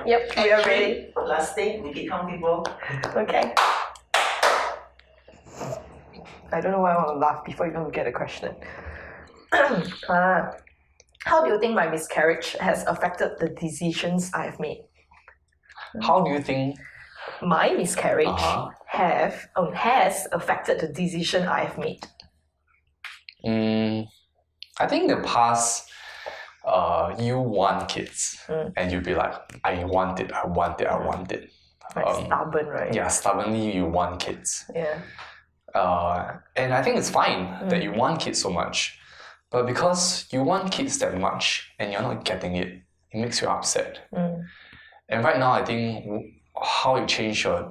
Yep, we are ready. Last thing, we can count people. Okay. I don't know why I want to laugh before you even get a question. How do you think my miscarriage has affected the decisions I have made? How do you think My miscarriage has affected the decision I have made? I think in the past, you want kids, and you'll be like, I want it. Like stubborn, right? Yeah, stubbornly you want kids. Yeah. And I think it's fine that you want kids so much, but because you want kids that much and you're not getting it, it makes you upset. And right now, I think how you change your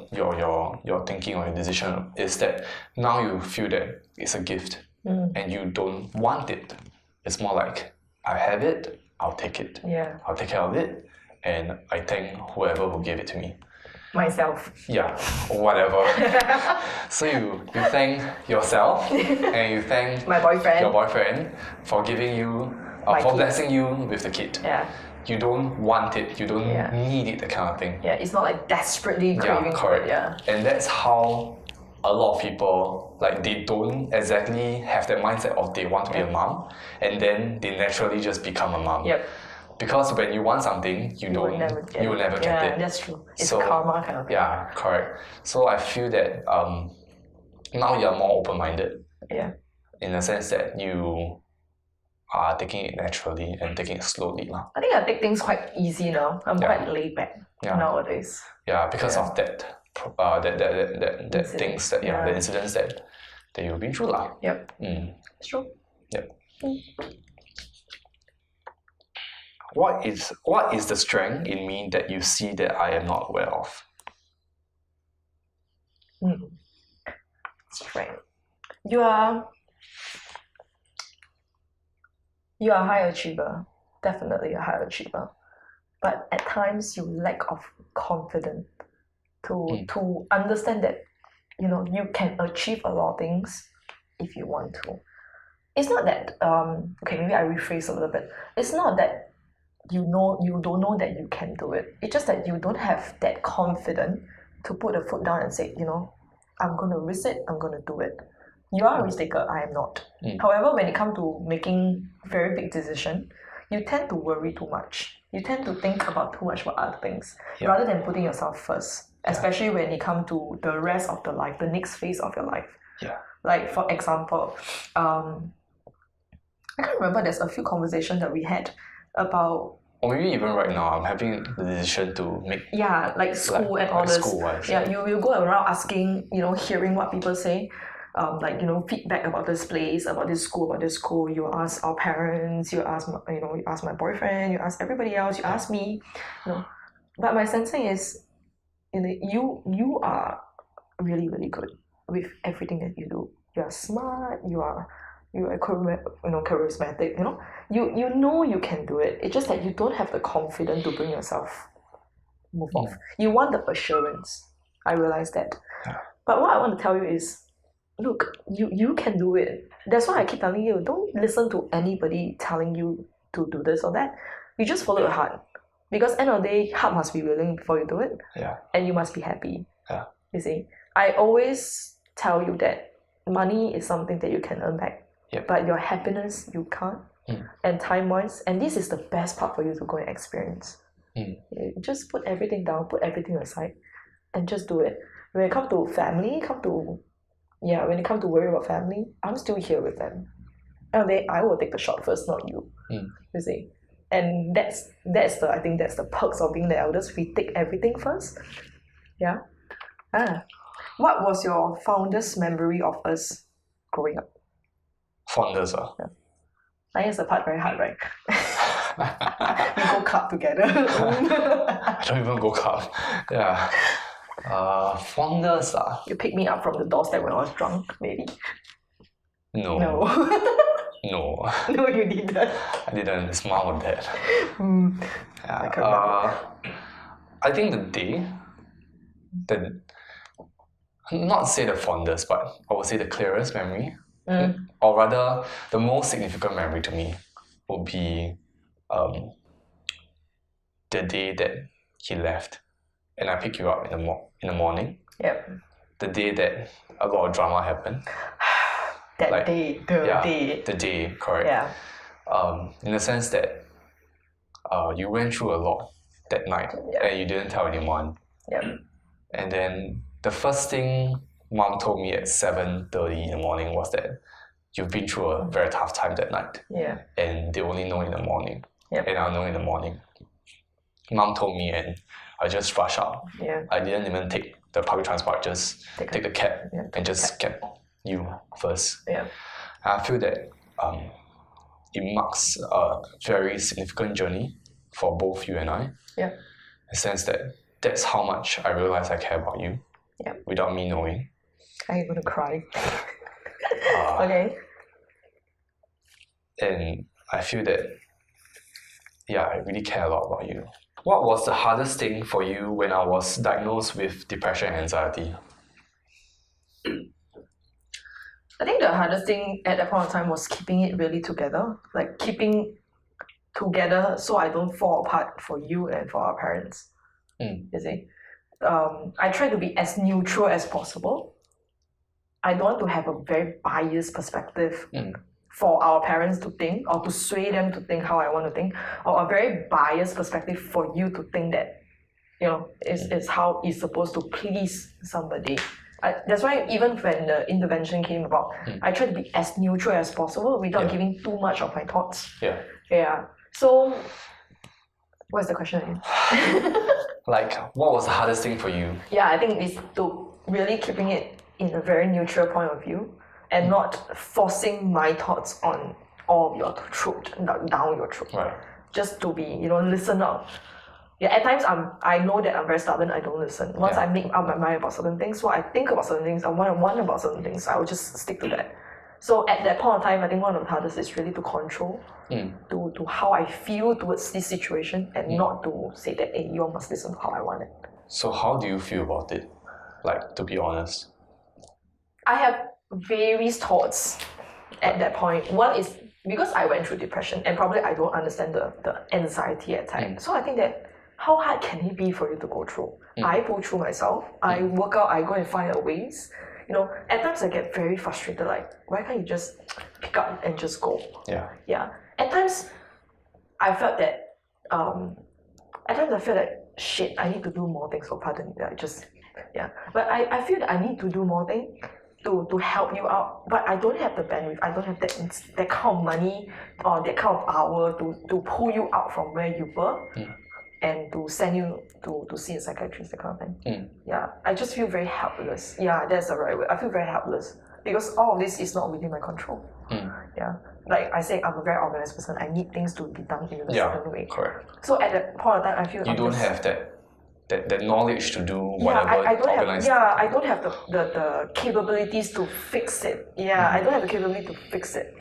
thinking or your decision is that now you feel that it's a gift and you don't want it. It's more like, I have it, I'll take it. Yeah. I'll take care of it, and I thank whoever who gave it to me. Myself. Yeah, or whatever. So you thank yourself and you thank My boyfriend. your boyfriend for giving you, for blessing you with the kid. Yeah. You don't want it, you don't need it, that kind of thing. Yeah, it's not like desperately craving for it. Yeah. And that's how a lot of people, like, they don't exactly have that mindset of they want to be a mom, and then they naturally just become a mom. Yep. Because when you want something, you will never get it. Yeah, that's true. It's karma kind of thing. Yeah, correct. So I feel that now you're more open-minded. Yeah. In the sense that you are taking it naturally and taking it slowly. I think I take things quite easy now. I'm quite laid back nowadays. Yeah, because of that things that the incidents that you've been through lah. Yep. It's true. Yep. What is the strength in me that you see that I am not aware of? Strength. You are a high achiever. Definitely a high achiever. But at times you lack of confidence to understand that you can achieve a lot of things if you want to. It's not that maybe I rephrase a little bit. It's not that you don't know that you can do it. It's just that you don't have that confidence to put a foot down and say, I'm going to risk it, I'm going to do it. You are a risk taker, I am not. However, when it comes to making very big decisions, you tend to worry too much. You tend to think about too much for other things rather than putting yourself first, especially when it comes to the rest of the life, the next phase of your life. Yeah. Like, for example, I can't remember, there's a few conversations that we had about... Or maybe even right now, I'm having the decision to make... Yeah, like school and all this. School-wise. Yeah, you will go around asking, hearing what people say. Feedback about this place, about this school. You ask our parents, you ask my boyfriend, you ask everybody else, you ask me, But my sensing is, you are really, really good with everything that you do. You are smart. You are charismatic. You know you can do it. It's just that you don't have the confidence to bring yourself move off. You want the assurance. I realize that. Yeah. But what I want to tell you is, look, you can do it. That's why I keep telling you, don't listen to anybody telling you to do this or that. You just follow your heart. Because end of the day, heart must be willing before you do it. Yeah. And you must be happy. Yeah. You see, I always tell you that money is something that you can earn back. Yep. But your happiness, you can't. And time-wise, and this is the best part for you to go and experience. You just put everything down, put everything aside, and just do it. When it comes to family, when it comes to worry about family, I'm still here with them. And I will take the shot first, not you. You see, and that's I think that's the perks of being the eldest. We take everything first. Yeah. What was your fondest memory of us growing up? Fondest. Yeah. 9 years apart, very hard, right? We go club together. I don't even go club. Yeah. Fondest. You picked me up from the doorstep when I was drunk, maybe. No. No. No, you didn't. I didn't. It's mom or dad. I can't remember. I think the day that, not say the fondest, but I would say the clearest memory, or rather the most significant memory to me would be the day that he left, and I picked you up in the morning. Yep. The day that a lot of drama happened. That day, the day. The day, correct. Yeah. In the sense that you went through a lot that night, and you didn't tell anyone. Yep. And then the first thing Mom told me at 7:30 in the morning was that you've been through a very tough time that night. Yeah. And they only know in the morning. Yep. And I'll know in the morning. Mom told me, and I just rushed out. Yeah. I didn't even take the public transport, just take the cab and just get you first. Yeah. I feel that it marks a very significant journey for both you and I. Yeah. In the sense that that's how much I realize I care about you. Yeah. Without me knowing. I'm gonna cry. Okay. And I feel that, I really care a lot about you. What was the hardest thing for you when I was diagnosed with depression and anxiety? I think the hardest thing at that point of time was keeping it really together. Like keeping together so I don't fall apart for you and for our parents. You see? I try to be as neutral as possible. I don't want to have a very biased perspective for our parents to think, or to sway them to think how I want to think, or a very biased perspective for you to think that, is how it's supposed to please somebody. That's why even when the intervention came about, I tried to be as neutral as possible without giving too much of my thoughts. Yeah. So, what's the question again? Like, what was the hardest thing for you? Yeah, I think it's to really keeping it in a very neutral point of view and not forcing my thoughts on all of your throat, down your throat. Right. Just to be, listen up. Yeah, at times I know that I'm very stubborn, I don't listen. Once I make up my mind about certain things, so I think about certain things, I want about certain things, I will just stick to that. So at that point of time, I think one of the hardest is really to control to how I feel towards this situation and not to say that, hey, you all must listen to how I want it. So how do you feel about it? Like, to be honest. I have various thoughts at that point. One is because I went through depression and probably I don't understand the anxiety at times. So I think that how hard can it be for you to go through? I go through myself. I work out. I go and find out ways. At times I get very frustrated. Like, why can't you just pick up and just go? Yeah. At times, I felt that. Shit, I need to do more things. Oh, pardon me. But I feel that I need to do more things to help you out. But I don't have the bandwidth. I don't have that kind of money or that kind of power to pull you out from where you were. And to send you to see a psychiatrist, that kind of thing. Yeah, I just feel very helpless. Yeah, that's the right word. I feel very helpless because all of this is not within my control. Yeah, like I say, I'm a very organized person. I need things to be done in a certain way. Correct. So at that point of time, I feel you don't have that knowledge to do whatever. I don't have the capabilities to fix it. Yeah, I don't have the capability to fix it,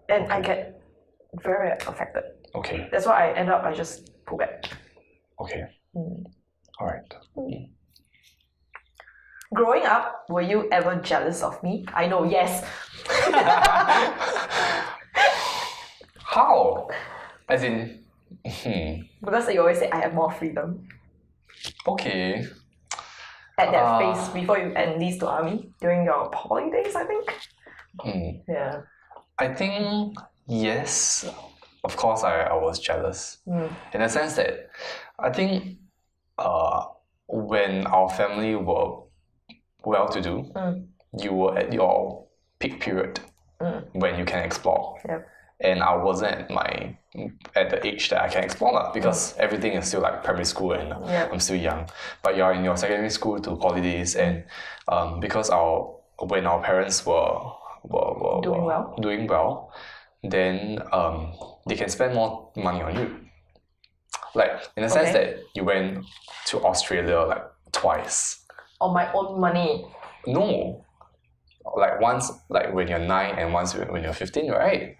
and I get very affected. Okay. That's why I just pull back. Okay. All right. Growing up, were you ever jealous of me? I know, yes. How? As in, Because you always say I have more freedom. Okay. At that phase before you enlist to army, during your poly days, I think. Yeah. I think, yes. Of course, I was jealous. In the sense that I think when our family were well-to-do, you were at your peak period when you can explore. Yep. And I wasn't at the age that I can explore because everything is still like primary school and I'm still young. But you're in your secondary school to holidays and because when our parents were doing well, then they can spend more money on you. Like in the sense that you went to Australia like twice. On my own money. No. Like once like when you're 9 and once when you're 15, right?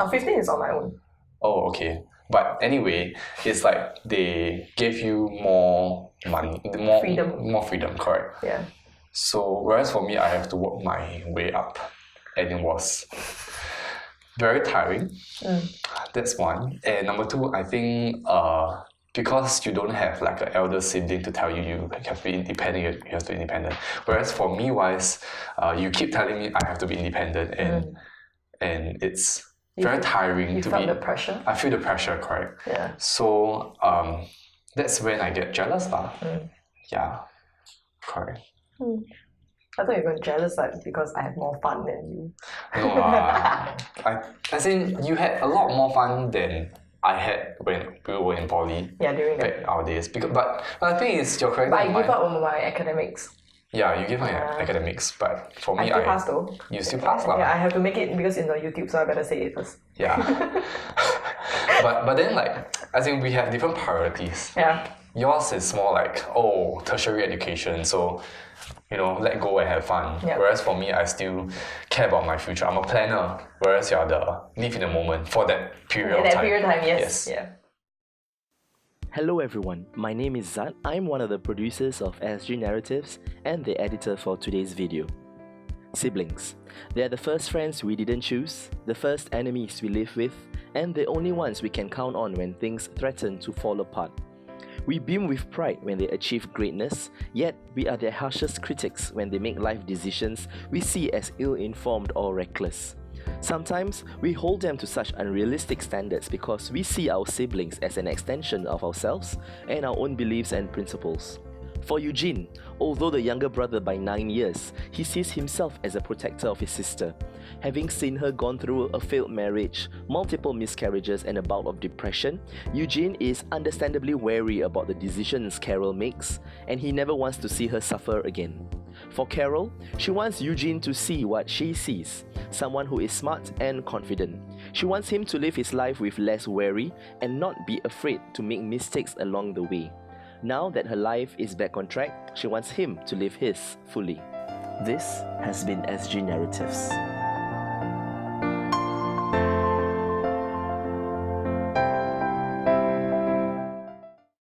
15 is on my own. Oh, okay. But anyway, it's like they gave you more money, more freedom, correct? Yeah. So whereas for me, I have to work my way up, and it was very tiring. That's one. And number two, I think because you don't have like an elder sibling to tell you you have to be independent, you have to be independent. Whereas for me wise, you keep telling me I have to be independent, and it's very tiring You to felt be. the pressure? I feel the pressure, correct. Yeah. So that's when I get jealous lah. Yeah, correct. I thought you were jealous like because I have more fun than you. No, as in you had a lot more fun than I had when we were in poly. Yeah, during back that. our days. But the thing is, your character. But I and gave mine- up on my academics. Yeah, you give my academics, but for me, I still passed though. You still pass lah. Yeah, I have to make it because it's on YouTube, so I better say it first. Yeah. but then like, I think we have different priorities. Yeah. Yours is more like, oh, tertiary education, so you know, let go and have fun. Yeah. Whereas for me, I still care about my future. I'm a planner, whereas you're the live in the moment for that period of In that time. period of time, yes. Yeah. Hello everyone, my name is Zad. I'm one of the producers of SG Narratives and the editor for today's video. Siblings. They are the first friends we didn't choose, the first enemies we live with, and the only ones we can count on when things threaten to fall apart. We beam with pride when they achieve greatness, yet we are their harshest critics when they make life decisions we see as ill-informed or reckless. Sometimes we hold them to such unrealistic standards because we see our siblings as an extension of ourselves and our own beliefs and principles. For Eugene, although the younger brother by 9 years, he sees himself as a protector of his sister. Having seen her gone through a failed marriage, multiple miscarriages and a bout of depression, Eugene is understandably wary about the decisions Carol makes, and he never wants to see her suffer again. For Carol, she wants Eugene to see what she sees, someone who is smart and confident. She wants him to live his life with less worry and not be afraid to make mistakes along the way. Now that her life is back on track, she wants him to live his fully. This has been SG Narratives.